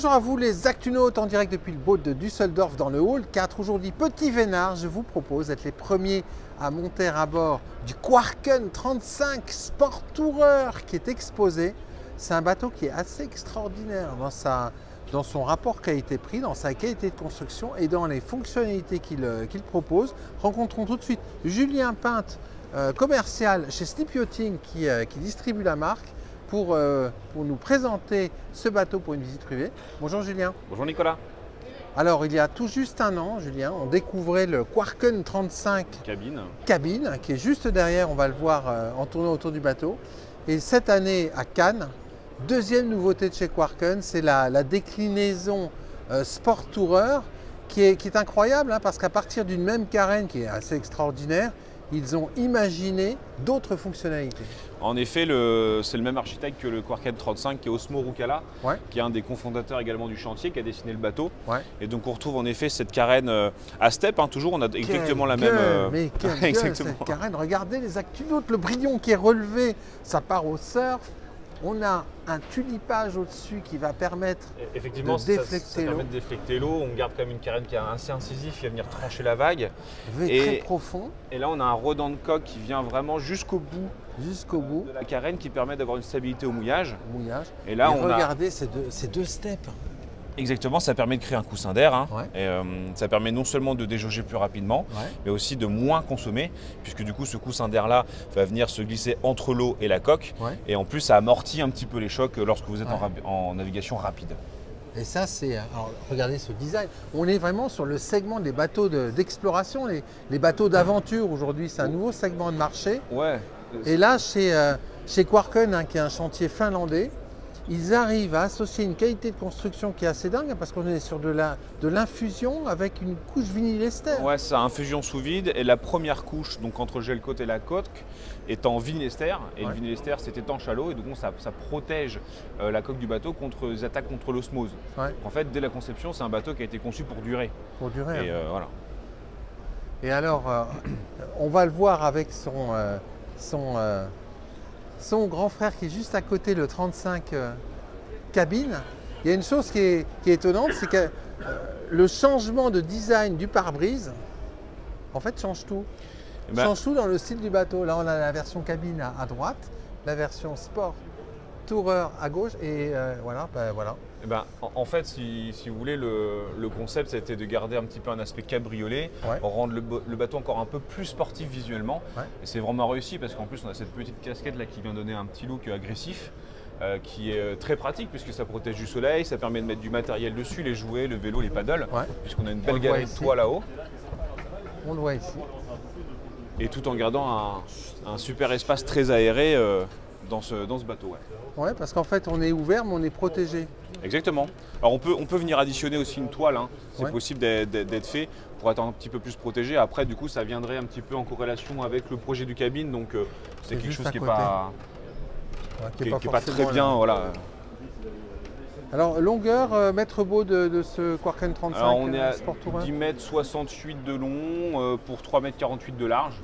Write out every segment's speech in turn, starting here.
Bonjour à vous les Actunautes en direct depuis le boat de Düsseldorf dans le Hall 4. Aujourd'hui, petit vénard, je vous propose d'être les premiers à monter à bord du Quarken 35 Sport Tourer qui est exposé. C'est un bateau qui est assez extraordinaire dans son rapport qualité-prix, dans sa qualité de construction et dans les fonctionnalités qu'il propose. Rencontrons tout de suite Julien Pinte, commercial chez Sleep Yachting qui distribue la marque. Pour nous présenter ce bateau pour une visite privée. Bonjour Julien. Bonjour Nicolas. Alors il y a tout juste un an, Julien, on découvrait le Quarken 35 cabine qui est juste derrière, on va le voir en tournant autour du bateau. Et cette année à Cannes, deuxième nouveauté de chez Quarken, c'est la déclinaison Sport Tourer qui est incroyable parce qu'à partir d'une même carène qui est assez extraordinaire, ils ont imaginé d'autres fonctionnalités. En effet, c'est le même architecte que le Quarken 35 qui est Osmo Rucala, qui est un des cofondateurs également du chantier, qui a dessiné le bateau. Et donc on retrouve en effet cette carène à step, toujours on a exactement la même... Mais quelle exactement. Cette carène, regardez les Actunautes, le brillon qui est relevé, ça part au surf. On a un tulipage au-dessus qui va permettre effectivement, de déflecter l'eau. Ça permet de déflecter l'eau. On garde quand même une carène qui est assez incisive, qui va venir trancher la vague. Très profond. Et là, on a un redent de coque qui vient vraiment jusqu'au bout de la carène qui permet d'avoir une stabilité au mouillage. Et là, regardez ces deux steps. Exactement, ça permet de créer un coussin d'air. Et ça permet non seulement de déjauger plus rapidement, mais aussi de moins consommer, puisque du coup ce coussin d'air-là va venir se glisser entre l'eau et la coque. Et en plus, ça amortit un petit peu les chocs lorsque vous êtes en navigation rapide. Et ça, c'est... Alors, regardez ce design. On est vraiment sur le segment des bateaux d'exploration, les bateaux d'aventure. Aujourd'hui, c'est un nouveau segment de marché. Et là, chez Quarken, qui est un chantier finlandais, ils arrivent à associer une qualité de construction qui est assez dingue parce qu'on est sur de l'infusion avec une couche vinylester. Ouais, c'est infusion sous vide et la première couche, donc entre le gel coat et la coque, est en vinylester. Et le vinylester, c'est étanche à l'eau et donc ça protège la coque du bateau contre les attaques contre l'osmose. En fait, dès la conception, c'est un bateau qui a été conçu pour durer. Et voilà. Et alors, on va le voir avec son grand frère qui est juste à côté, le 35 cabine. Il y a une chose qui est étonnante, c'est que le changement de design du pare-brise, en fait, change tout. Change tout dans le style du bateau. Là, on a la version cabine à droite, la version Sport Tourer à gauche, et voilà. En fait, si vous voulez, le concept, c'était de garder un petit peu un aspect cabriolet, rendre le bateau encore un peu plus sportif visuellement. Et c'est vraiment réussi parce qu'en plus, on a cette petite casquette là qui vient donner un petit look agressif, qui est très pratique puisque ça protège du soleil, ça permet de mettre du matériel dessus, les jouets, le vélo, les paddles, puisqu'on a une belle galerie de toit là-haut. On le voit ici. Et tout en gardant un super espace très aéré dans ce bateau. Ouais, parce qu'en fait, on est ouvert, mais on est protégé. Exactement. Alors on peut venir additionner aussi une toile, c'est possible d'être fait pour être un petit peu plus protégé. Après, du coup, ça viendrait un petit peu en corrélation avec le projet du cabine, donc c'est quelque chose qui n'est pas très bien. Voilà. Alors, longueur, mètre beau de ce Quarken 35 Alors, on est à Sport Tourer. 10 mètres 68 de long pour 3 mètres 48 de large.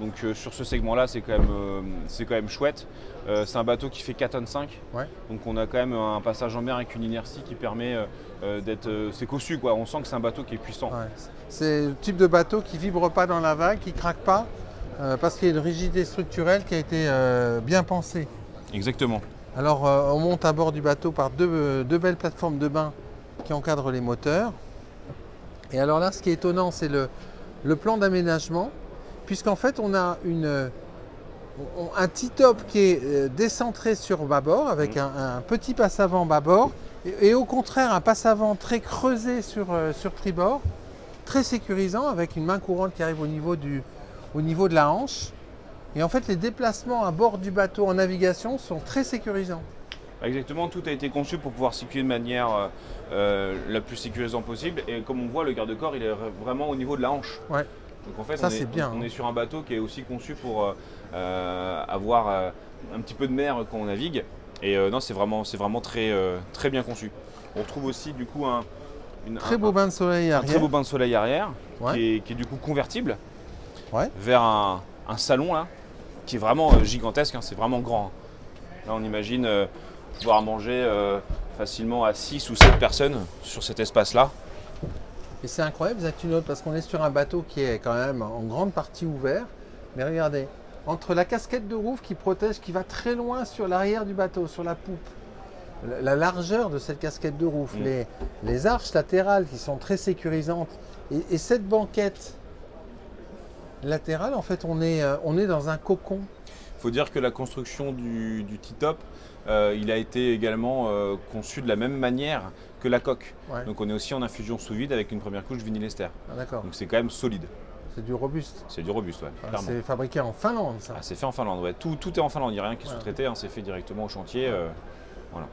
Donc sur ce segment-là, c'est quand même chouette. C'est un bateau qui fait 4,5 tonnes. Donc on a quand même un passage en mer avec une inertie qui permet d'être... c'est cossu, quoi. On sent que c'est un bateau qui est puissant. C'est le type de bateau qui ne vibre pas dans la vague, qui ne craque pas, parce qu'il y a une rigidité structurelle qui a été bien pensée. Exactement. Alors on monte à bord du bateau par deux belles plateformes de bain qui encadrent les moteurs. Et alors là, ce qui est étonnant, c'est le plan d'aménagement. Puisqu'en fait, on a un T-top qui est décentré sur bâbord, avec un petit passe-avant bâbord, et au contraire, un passe-avant très creusé sur tribord, très sécurisant, avec une main courante qui arrive au niveau de la hanche. Et en fait, les déplacements à bord du bateau en navigation sont très sécurisants. Exactement, tout a été conçu pour pouvoir circuler de manière la plus sécurisante possible. Et comme on voit, le garde-corps, il est vraiment au niveau de la hanche. Donc en fait, on est sur un bateau qui est aussi conçu pour avoir un petit peu de mer quand on navigue. Et non, c'est vraiment très bien conçu. On retrouve aussi du coup un très beau bain de soleil arrière. Un très beau bain de soleil arrière qui est du coup convertible vers un salon là, qui est vraiment gigantesque, c'est vraiment grand. Là, on imagine pouvoir manger facilement à 6 ou 7 personnes sur cet espace-là. Et c'est incroyable, Zatunote, parce qu'on est sur un bateau qui est quand même en grande partie ouvert. Mais regardez, entre la casquette de rouf qui protège, qui va très loin sur l'arrière du bateau, sur la poupe, la largeur de cette casquette de rouf, les arches latérales qui sont très sécurisantes, et cette banquette latérale, en fait, on est dans un cocon. Il faut dire que la construction du T-top, il a été également conçu de la même manière que la coque. Ouais. Donc on est aussi en infusion sous vide avec une première couche vinylester. Ah, d'accord. Donc c'est quand même solide. C'est du robuste. C'est du robuste, ouais, clairement. C'est fabriqué en Finlande, ça. Ah, c'est fait en Finlande, ouais. Tout est en Finlande, il n'y a rien qui est sous-traité, hein, c'est fait directement au chantier. Voilà.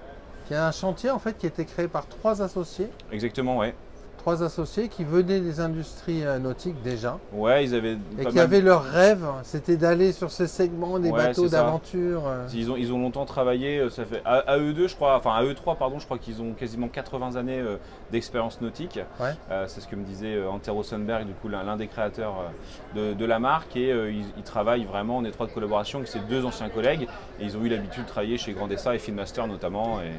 Il y a un chantier en fait qui a été créé par 3 associés. Exactement, ouais. 3 associés qui venaient des industries nautiques déjà. Ouais, ils avaient et qui avaient leur rêve, c'était d'aller sur ce segment des bateaux d'aventure. Ils ont longtemps travaillé, ça fait à eux deux, je crois, enfin à eux trois, pardon, je crois qu'ils ont quasiment 80 années d'expérience nautique. Ouais. C'est ce que me disait Antero Sundberg, du coup l'un des créateurs de la marque, et ils travaillent vraiment en étroite collaboration avec ces 2 anciens collègues. Et ils ont eu l'habitude de travailler chez Grandessa et Finmaster notamment, et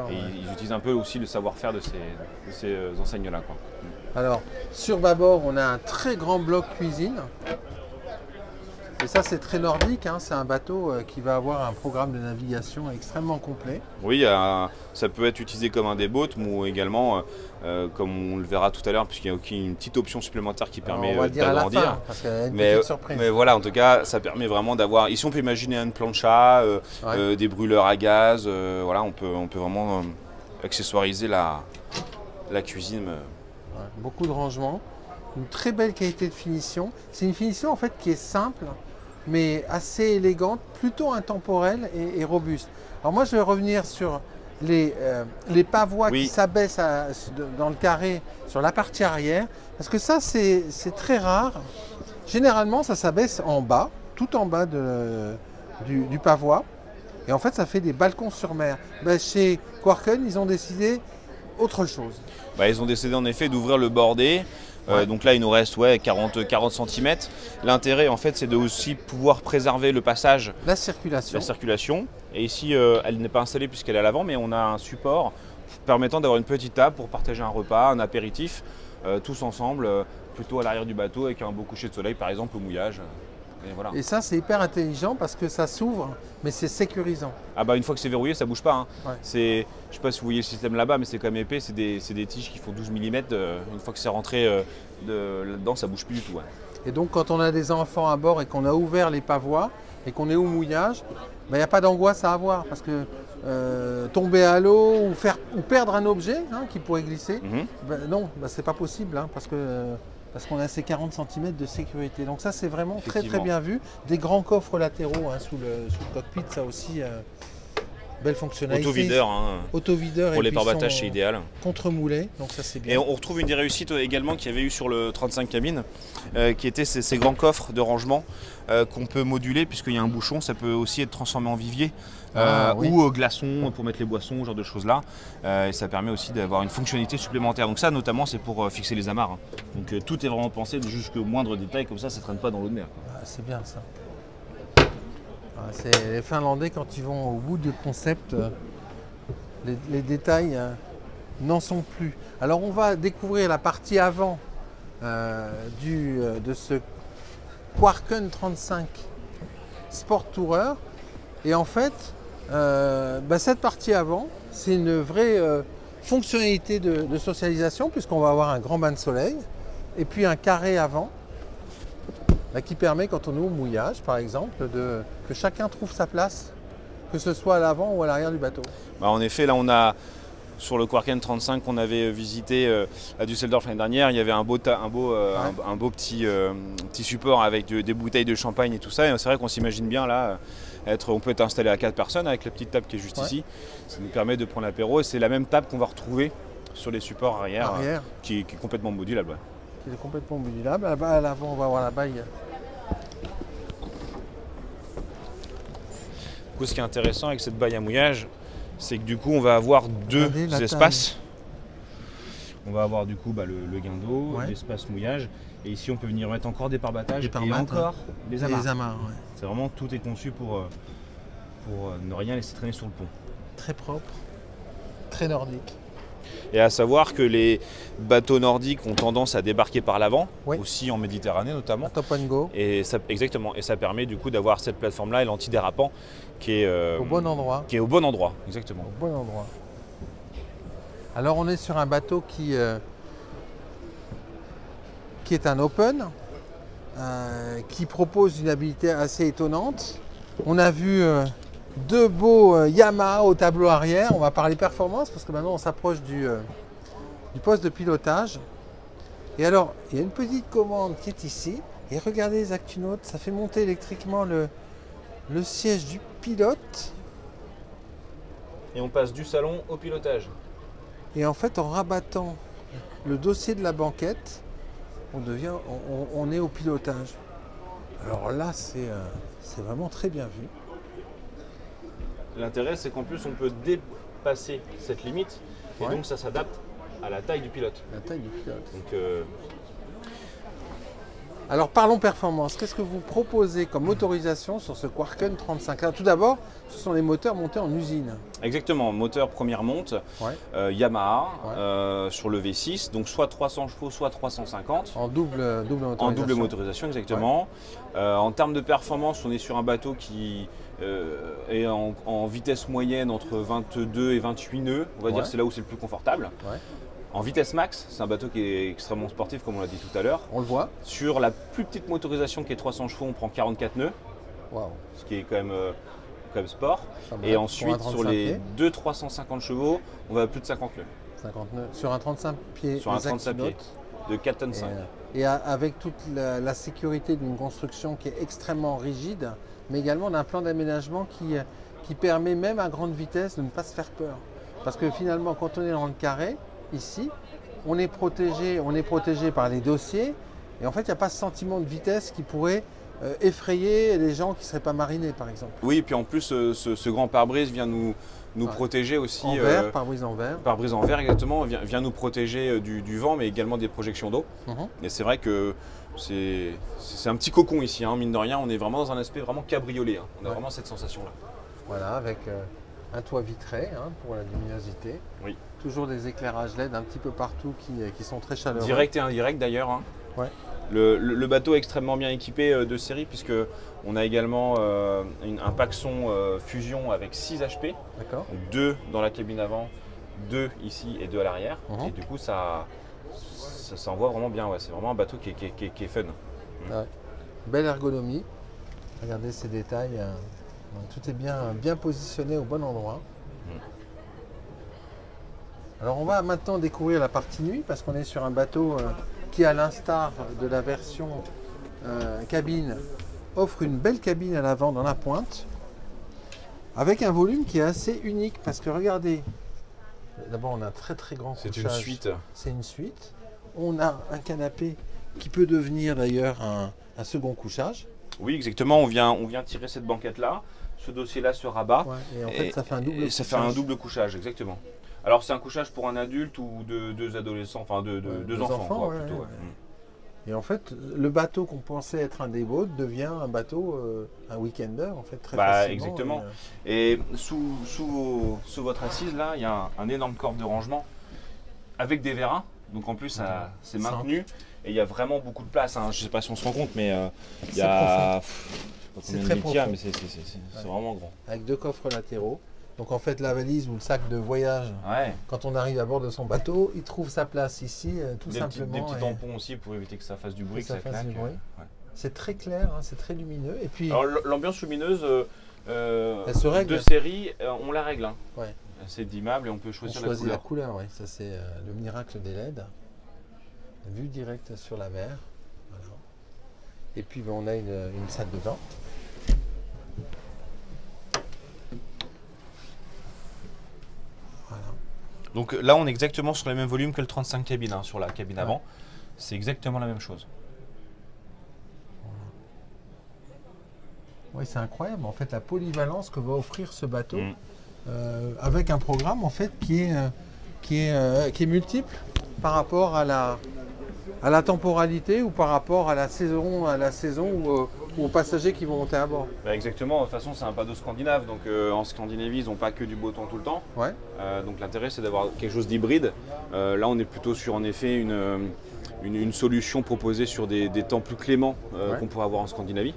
ils utilisent un peu aussi le savoir-faire de ces enseignes-là, quoi. Alors, sur bâbord, on a un très grand bloc cuisine. Et ça, c'est très nordique, hein. C'est un bateau qui va avoir un programme de navigation extrêmement complet. Oui, ça peut être utilisé comme un déboat, ou également, comme on le verra tout à l'heure, puisqu'il y a une petite option supplémentaire qui permet d'agrandir. Parce qu'il y a une petite surprise. Mais voilà, en tout cas, ça permet vraiment d'avoir... Ici, on peut imaginer une plancha, des brûleurs à gaz. Voilà, on peut vraiment accessoiriser la cuisine. Beaucoup de rangements, une très belle qualité de finition. C'est une finition en fait qui est simple, mais assez élégante, plutôt intemporelle et robuste. Alors moi, je vais revenir sur les pavois qui s'abaissent dans le carré sur la partie arrière, parce que ça, c'est très rare. Généralement, ça s'abaisse en bas, tout en bas du pavois, et en fait, ça fait des balcons sur mer. Ben, chez Quarken, ils ont décidé autre chose. Ils ont décidé en effet d'ouvrir le bordé. Donc là, il nous reste 40 cm. L'intérêt, en fait, c'est de aussi pouvoir préserver le passage, la circulation. Et ici, elle n'est pas installée puisqu'elle est à l'avant, mais on a un support permettant d'avoir une petite table pour partager un repas, un apéritif, tous ensemble, plutôt à l'arrière du bateau avec un beau coucher de soleil, par exemple, au mouillage. Et voilà. Et ça, c'est hyper intelligent parce que ça s'ouvre, mais c'est sécurisant. Ah bah une fois que c'est verrouillé, ça bouge pas. Hein. Ouais. Je sais pas si vous voyez le système là-bas, mais c'est quand même épais. C'est des tiges qui font 12 mm. Une fois que c'est rentré là-dedans, ça bouge plus du tout. Ouais. Et donc, quand on a des enfants à bord et qu'on a ouvert les pavois et qu'on est au mouillage, il n'y a pas d'angoisse à avoir parce que tomber à l'eau ou perdre un objet qui pourrait glisser, non, c'est pas possible parce qu'on a ces 40 cm de sécurité. Donc ça, c'est vraiment très très bien vu. Des grands coffres latéraux sous le cockpit, ça aussi, belle fonctionnalité. Autovideur. Autovideur pour les pare-batages, c'est idéal. Contre-moulé, donc ça c'est bien. Et on retrouve une des réussites également qu'il y avait eu sur le 35 cabine, qui était ces grands coffres de rangement qu'on peut moduler, puisqu'il y a un bouchon, ça peut aussi être transformé en vivier. Ou glaçons pour mettre les boissons, ce genre de choses-là. Et ça permet aussi d'avoir une fonctionnalité supplémentaire. Donc ça, notamment, c'est pour fixer les amarres. Hein. Donc tout est vraiment pensé jusqu'au moindre détail, comme ça ne traîne pas dans l'eau de mer. C'est bien ça. Les Finlandais, quand ils vont au bout du concept, les détails n'en sont plus. Alors on va découvrir la partie avant de ce Quarken 35 Sport Tourer. Et en fait, cette partie avant, c'est une vraie fonctionnalité de socialisation, puisqu'on va avoir un grand bain de soleil et puis un carré avant qui permet, quand on est au mouillage par exemple, que chacun trouve sa place, que ce soit à l'avant ou à l'arrière du bateau. En effet, là on a sur le Quarken 35 qu'on avait visité à Düsseldorf l'année dernière, il y avait un beau petit support avec des bouteilles de champagne et tout ça. Et c'est vrai qu'on s'imagine bien là, on peut être installé à 4 personnes avec la petite table qui est juste ici. Ça nous permet de prendre l'apéro, et c'est la même table qu'on va retrouver sur les supports arrière. Qui est complètement modulable. Qui est complètement modulable. À l'avant, on va avoir la baille. Du coup, ce qui est intéressant avec cette baille à mouillage, c'est que du coup on va avoir deux espaces. On va avoir du coup le guin d'eau, l'espace mouillage, et ici on peut venir mettre encore des pare-batages et encore des amarres. C'est vraiment, tout est conçu pour ne rien laisser traîner sur le pont. Très propre, très nordique. Et à savoir que les bateaux nordiques ont tendance à débarquer par l'avant, oui. aussi en Méditerranée notamment. Top and go. Et ça, exactement. Et ça permet du coup d'avoir cette plateforme-là et l'antidérapant qui est au bon endroit. Qui est au bon endroit, exactement. Au bon endroit. Alors on est sur un bateau qui est un open, qui propose une habilité assez étonnante. On a vu deux beaux Yamaha au tableau arrière. On va parler performance parce que maintenant on s'approche du poste de pilotage. Et alors, il y a une petite commande qui est ici. Et regardez les ActuNote, ça fait monter électriquement le siège du pilote. Et on passe du salon au pilotage. Et en fait, en rabattant le dossier de la banquette, on est au pilotage. Alors là, c'est vraiment très bien vu. L'intérêt, c'est qu'en plus, on peut dépasser cette limite. Et donc, ça s'adapte à la taille du pilote. La taille du pilote. Donc, alors, parlons performance. Qu'est-ce que vous proposez comme motorisation sur ce Quarken 35? Alors, tout d'abord, ce sont les moteurs montés en usine. Exactement, moteur première monte, Yamaha, sur le V6, donc soit 300 chevaux, soit 350. En double motorisation. En double motorisation, exactement. En termes de performance, on est sur un bateau qui est en vitesse moyenne entre 22 et 28 nœuds. On va dire c'est là où c'est le plus confortable. En vitesse max, c'est un bateau qui est extrêmement sportif, comme on l'a dit tout à l'heure. On le voit. Sur la plus petite motorisation qui est 300 chevaux, on prend 44 nœuds. Wow. Ce qui est quand même sport. Et ensuite, sur les 2 350 chevaux, on va à plus de 50 nœuds. 50 nœuds. Sur un 35 pieds. Sur un 35 pieds de 4 tonnes 5. Et avec toute la sécurité d'une construction qui est extrêmement rigide, mais également d'un plan d'aménagement qui permet même à grande vitesse de ne pas se faire peur. Parce que finalement, quand on est dans le carré, ici, on est protégé par les dossiers. Et en fait, il n'y a pas ce sentiment de vitesse qui pourrait effrayer les gens qui ne seraient pas marinés, par exemple. Oui, et puis en plus, ce grand pare-brise vient nous protéger aussi. En verre, pare-brise en verre. Pare-brise en verre, exactement, vient nous protéger du vent, mais également des projections d'eau. Et c'est vrai que c'est un petit cocon ici, hein, mine de rien. On est vraiment dans un aspect vraiment cabriolet. Hein. On a vraiment cette sensation-là. Voilà, avec un toit vitré pour la luminosité. Oui. Toujours des éclairages LED un petit peu partout qui sont très chaleureux. Direct et indirect d'ailleurs. Hein. Ouais. Le bateau est extrêmement bien équipé de série puisque on a également un paxon fusion avec 6 HP. D'accord. 2 dans la cabine avant, 2 ici et 2 à l'arrière. Et du coup ça envoie vraiment bien. Ouais. C'est vraiment un bateau qui est fun. Ouais. Belle ergonomie. Regardez ces détails. Tout est bien positionné au bon endroit. Alors on va maintenant découvrir la partie nuit parce qu'on est sur un bateau qui, à l'instar de la version cabine, offre une belle cabine à l'avant dans la pointe avec un volume qui est assez unique parce que regardez, d'abord on a un très très grand couchage. C'est une suite. C'est une suite. On a un canapé qui peut devenir d'ailleurs un second couchage. Oui, exactement. On vient tirer cette banquette-là. Ce dossier-là se rabat. Et en fait, ça fait un double couchage. Ça fait un double couchage, exactement. Alors, c'est un couchage pour un adulte ou deux adolescents, enfin deux enfants. Quoi, plutôt, Et en fait, le bateau qu'on pensait être un day-boat devient un bateau, un week-ender, en fait, très facilement. Exactement. Et sous votre assise, là, il y a un énorme corps de rangement avec des vérins. Donc, en plus, c'est maintenu. Et il y a vraiment beaucoup de place. Hein. Je ne sais pas si on se rend compte, mais il y a... C'est très profond. Mais c'est vraiment grand. Avec 2 coffres latéraux. Donc en fait, la valise ou le sac de voyage, quand on arrive à bord de son bateau, il trouve sa place ici, tout simplement. Des petits tampons aussi pour éviter que ça fasse du bruit, que ça claque. C'est très clair, hein, c'est très lumineux. Et puis, alors l'ambiance lumineuse, elle se règle. De série, on la règle. Hein. C'est dimmable et on peut choisir la couleur. La couleur, oui. Ça c'est le miracle des LED. Vue directe sur la mer. Voilà. Et puis on a une salle de bain. Donc là, on est exactement sur les mêmes volumes que le 35 cabine, hein, sur la cabine avant. C'est exactement la même chose. Oui, c'est incroyable en fait la polyvalence que va offrir ce bateau avec un programme en fait qui est multiple par rapport à la temporalité ou par rapport à la saison ou aux passagers qui vont monter à bord. Bah exactement, de toute façon c'est un bateau scandinave, donc en Scandinavie ils n'ont pas que du beau temps tout le temps. Ouais. Donc l'intérêt c'est d'avoir quelque chose d'hybride. Là on est plutôt sur en effet une solution proposée sur des temps plus cléments qu'on pourrait avoir en Scandinavie.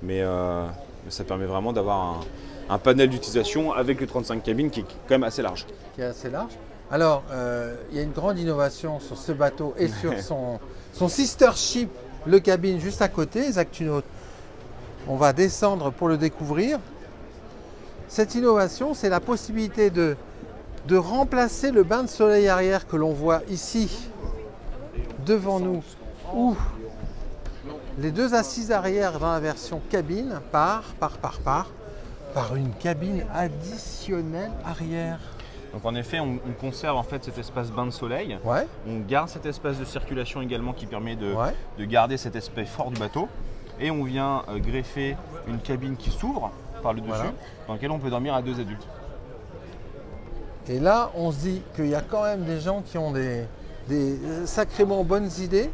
Mais ça permet vraiment d'avoir un panel d'utilisation avec le 35 cabines qui est quand même assez large. Qui est assez large. Alors, il y a une grande innovation sur ce bateau et sur son sister ship, le cabine juste à côté, les Actunautes. On va descendre pour le découvrir. Cette innovation, c'est la possibilité de remplacer le bain de soleil arrière que l'on voit ici, devant nous, ou les deux assises arrière dans la version cabine par une cabine additionnelle arrière. Donc en effet, on conserve en fait cet espace bain de soleil. Ouais. On garde cet espace de circulation également qui permet de garder cet aspect fort du bateau. Et on vient greffer une cabine qui s'ouvre par le dessus, dans laquelle on peut dormir à 2 adultes. Et là, on se dit qu'il y a quand même des gens qui ont des sacrément bonnes idées.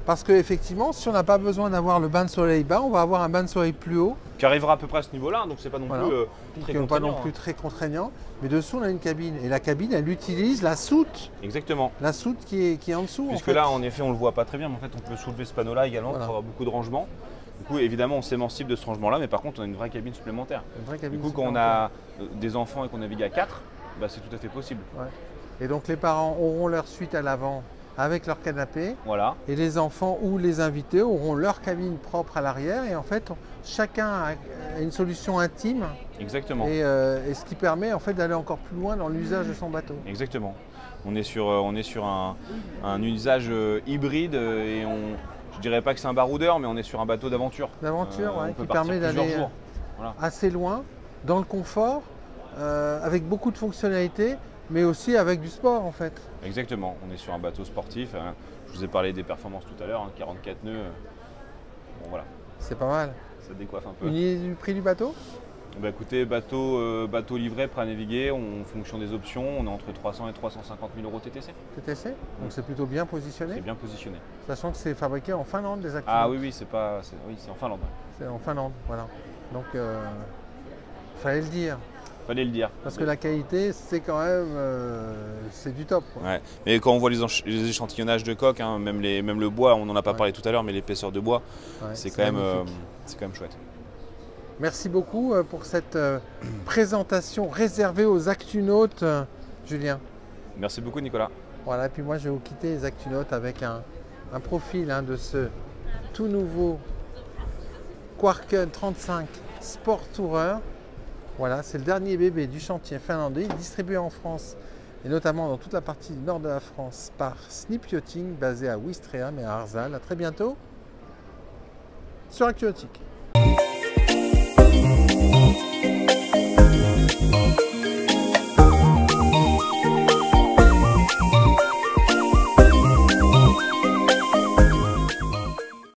Parce qu'effectivement, si on n'a pas besoin d'avoir le bain de soleil bas, on va avoir un bain de soleil plus haut. Qui arrivera à peu près à ce niveau-là, donc c'est pas non plus très contraignant. Pas non plus très contraignant. Mais dessous, on a une cabine. Et la cabine, elle utilise la soute. Exactement. La soute qui est en dessous. Puisque là, en effet, on le voit pas très bien, mais en fait, on peut soulever ce panneau-là également pour avoir beaucoup de rangement. Du coup, évidemment, on s'émancipe de ce rangement-là, mais par contre, on a une vraie cabine supplémentaire. Du coup, quand on a des enfants et qu'on navigue à 4, bah, c'est tout à fait possible. Ouais. Et donc, les parents auront leur suite à l'avant avec leur canapé. Voilà. Et les enfants ou les invités auront leur cabine propre à l'arrière. Et en fait, chacun a une solution intime. Exactement. Et ce qui permet en fait d'aller encore plus loin dans l'usage de son bateau. Exactement. On est sur un usage hybride et je dirais pas que c'est un baroudeur, mais on est sur un bateau d'aventure. D'aventure, qui permet d'aller assez loin, dans le confort, avec beaucoup de fonctionnalités, mais aussi avec du sport en fait. Exactement, on est sur un bateau sportif. Je vous ai parlé des performances tout à l'heure, 44 nœuds. Bon voilà. C'est pas mal. Ça décoiffe un peu. Une idée du prix du bateau? Bah écoutez, bateau livré, prêt à naviguer, en fonction des options, on est entre 300 et 350 000 euros TTC. TTC? Donc c'est plutôt bien positionné? C'est bien positionné. Sachant que c'est fabriqué en Finlande, des Actunautes. Ah oui, c'est en Finlande. C'est en Finlande, voilà. Donc, fallait le dire. Fallait le dire. Parce que la qualité, c'est quand même c'est du top. Quoi. Ouais. Mais quand on voit les échantillonnages de coque, même le bois, on n'en a pas parlé tout à l'heure, mais l'épaisseur de bois, c'est quand même chouette. Merci beaucoup pour cette présentation réservée aux Actunautes, Julien. Merci beaucoup, Nicolas. Voilà, et puis moi je vais vous quitter les Actunautes avec un profil de ce tout nouveau Kvarken 35 Sport Tourer. Voilà, c'est le dernier bébé du chantier finlandais, distribué en France et notamment dans toute la partie nord de la France par Snip Yachting, basé à Ouistreham et à Arzal. À très bientôt sur Actu Nautique.